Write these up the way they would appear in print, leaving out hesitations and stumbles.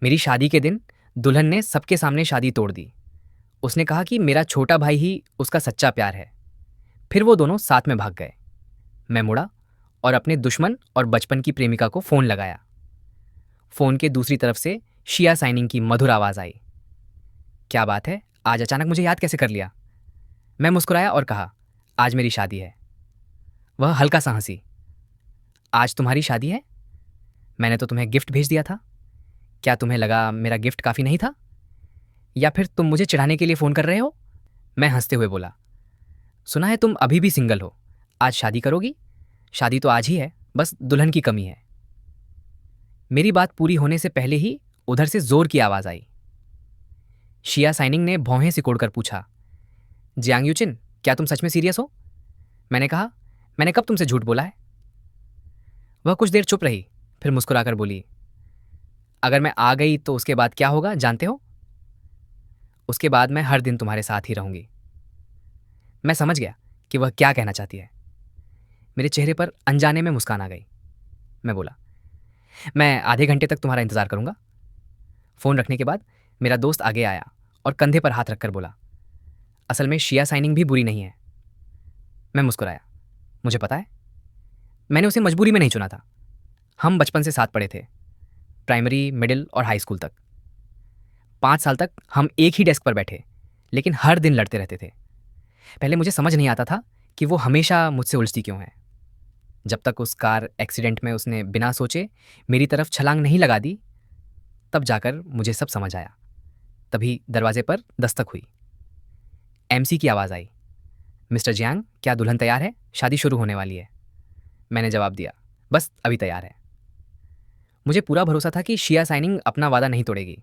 मेरी शादी के दिन दुल्हन ने सबके सामने शादी तोड़ दी। उसने कहा कि मेरा छोटा भाई ही उसका सच्चा प्यार है। फिर वो दोनों साथ में भाग गए। मैं मुड़ा और अपने दुश्मन और बचपन की प्रेमिका को फ़ोन लगाया। फ़ोन के दूसरी तरफ से शिया साइनिंग की मधुर आवाज़ आई। क्या बात है, आज अचानक मुझे याद कैसे कर लिया? मैं मुस्कुराया और कहा, आज मेरी शादी है। वह हल्का सा हंसी। आज तुम्हारी शादी है? मैंने तो तुम्हें गिफ्ट भेज दिया था। क्या तुम्हें लगा मेरा गिफ्ट काफ़ी नहीं था, या फिर तुम मुझे चिढ़ाने के लिए फ़ोन कर रहे हो? मैं हंसते हुए बोला, सुना है तुम अभी भी सिंगल हो, आज शादी करोगी? शादी तो आज ही है, बस दुल्हन की कमी है। मेरी बात पूरी होने से पहले ही उधर से जोर की आवाज़ आई। शिया साइनिंग ने भौहें सिकोड़कर पूछा, जियांग यूचिन, क्या तुम सच में सीरियस हो? मैंने कहा, मैंने कब तुमसे झूठ बोला है? वह कुछ देर चुप रही, फिर मुस्कुराकर बोली, अगर मैं आ गई तो उसके बाद क्या होगा जानते हो? उसके बाद मैं हर दिन तुम्हारे साथ ही रहूंगी। मैं समझ गया कि वह क्या कहना चाहती है। मेरे चेहरे पर अनजाने में मुस्कान आ गई। मैं बोला, मैं आधे घंटे तक तुम्हारा इंतजार करूंगा। फ़ोन रखने के बाद मेरा दोस्त आगे आया और कंधे पर हाथ रखकर बोला, असल में शिया साइनिंग भी बुरी नहीं है। मैं मुस्कुराया, मुझे पता है। मैंने उसे मजबूरी में नहीं चुना था। हम बचपन से साथ पढ़े थे, प्राइमरी, मिडिल और हाई स्कूल तक। 5 साल तक हम एक ही डेस्क पर बैठे, लेकिन हर दिन लड़ते रहते थे। पहले मुझे समझ नहीं आता था कि वो हमेशा मुझसे उलझती क्यों है। जब तक उस कार एक्सीडेंट में उसने बिना सोचे मेरी तरफ छलांग नहीं लगा दी, तब जाकर मुझे सब समझ आया। तभी दरवाजे पर दस्तक हुई। एमसी की आवाज़ आई, मिस्टर जियांग, क्या दुल्हन तैयार है? शादी शुरू होने वाली है। मैंने जवाब दिया, बस अभी तैयार है। मुझे पूरा भरोसा था कि शिया साइनिंग अपना वादा नहीं तोड़ेगी।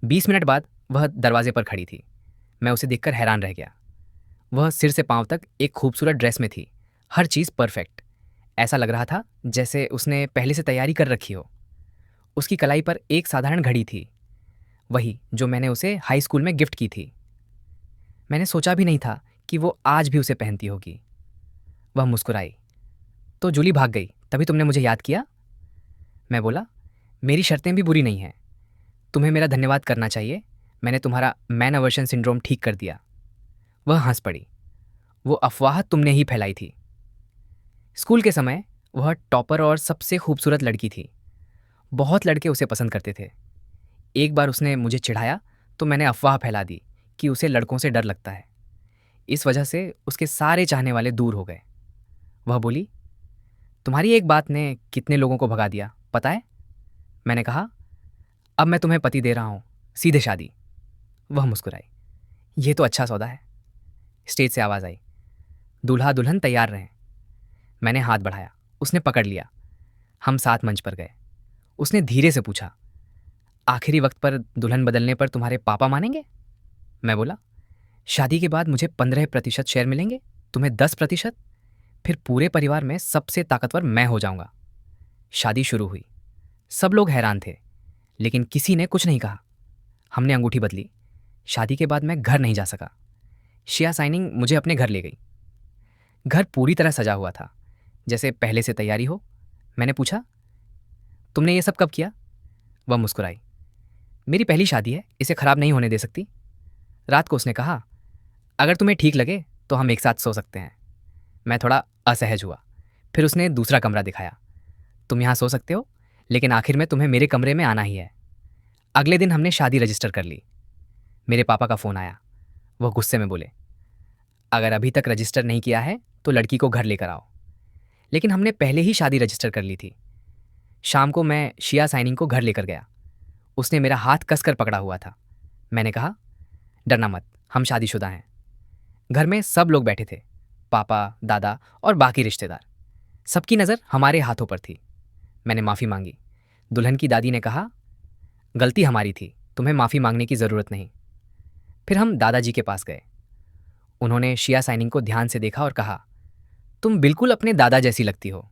20 मिनट बाद वह दरवाजे पर खड़ी थी। मैं उसे देखकर हैरान रह गया। वह सिर से पांव तक एक खूबसूरत ड्रेस में थी, हर चीज़ परफेक्ट। ऐसा लग रहा था जैसे उसने पहले से तैयारी कर रखी हो। उसकी कलाई पर एक साधारण घड़ी थी, वही जो मैंने उसे हाई स्कूल में गिफ्ट की थी। मैंने सोचा भी नहीं था कि वो आज भी उसे पहनती होगी। वह मुस्कुराई, तो जूली भाग गई, तभी तुमने मुझे याद किया? मैं बोला, मेरी शर्तें भी बुरी नहीं हैं। तुम्हें मेरा धन्यवाद करना चाहिए। मैंने तुम्हारा मैन अवर्शन सिंड्रोम ठीक कर दिया। वह हंस पड़ी। वो अफवाह तुमने ही फैलाई थी। स्कूल के समय वह टॉपर और सबसे खूबसूरत लड़की थी। बहुत लड़के उसे पसंद करते थे। एक बार उसने मुझे चिढ़ाया तो मैंने अफवाह फैला दी कि उसे लड़कों से डर लगता है। इस वजह से उसके सारे चाहने वाले दूर हो गए। वह बोली, तुम्हारी एक बात ने कितने लोगों को भगा दिया पता है? मैंने कहा, अब मैं तुम्हें पति दे रहा हूँ, सीधे शादी। वह मुस्कुराई, यह तो अच्छा सौदा है। स्टेज से आवाज़ आई, दूल्हा दुल्हन तैयार रहें। मैंने हाथ बढ़ाया, उसने पकड़ लिया। हम साथ मंच पर गए। उसने धीरे से पूछा, आखिरी वक्त पर दुल्हन बदलने पर तुम्हारे पापा मानेंगे? मैं बोला, शादी के बाद मुझे 15% शेयर मिलेंगे, तुम्हें 10%। फिर पूरे परिवार में सबसे ताकतवर मैं हो जाऊंगा। शादी शुरू हुई। सब लोग हैरान थे, लेकिन किसी ने कुछ नहीं कहा। हमने अंगूठी बदली। शादी के बाद मैं घर नहीं जा सका। शिया साइनिंग मुझे अपने घर ले गई। घर पूरी तरह सजा हुआ था, जैसे पहले से तैयारी हो। मैंने पूछा, तुमने ये सब कब किया? वह मुस्कुराई, मेरी पहली शादी है, इसे खराब नहीं होने दे सकती। रात को उसने कहा, अगर तुम्हें ठीक लगे तो हम एक साथ सो सकते हैं। मैं थोड़ा असहज हुआ। फिर उसने दूसरा कमरा दिखाया। तुम यहाँ सो सकते हो, लेकिन आखिर में तुम्हें मेरे कमरे में आना ही है। अगले दिन हमने शादी रजिस्टर कर ली। मेरे पापा का फ़ोन आया। वह गुस्से में बोले, अगर अभी तक रजिस्टर नहीं किया है तो लड़की को घर लेकर आओ। लेकिन हमने पहले ही शादी रजिस्टर कर ली थी। शाम को मैं शिया साइनिंग को घर लेकर गया। उसने मेरा हाथ कसकर पकड़ा हुआ था। मैंने कहा, डरना मत, हम शादीशुदा हैं। घर में सब लोग बैठे थे, पापा, दादा और बाकी रिश्तेदार। सबकी नज़र हमारे हाथों पर थी। मैंने माफ़ी मांगी। दुल्हन की दादी ने कहा, गलती हमारी थी, तुम्हें माफ़ी मांगने की ज़रूरत नहीं। फिर हम दादाजी के पास गए। उन्होंने शिया साइनिंग को ध्यान से देखा और कहा, तुम बिल्कुल अपने दादा जैसी लगती हो।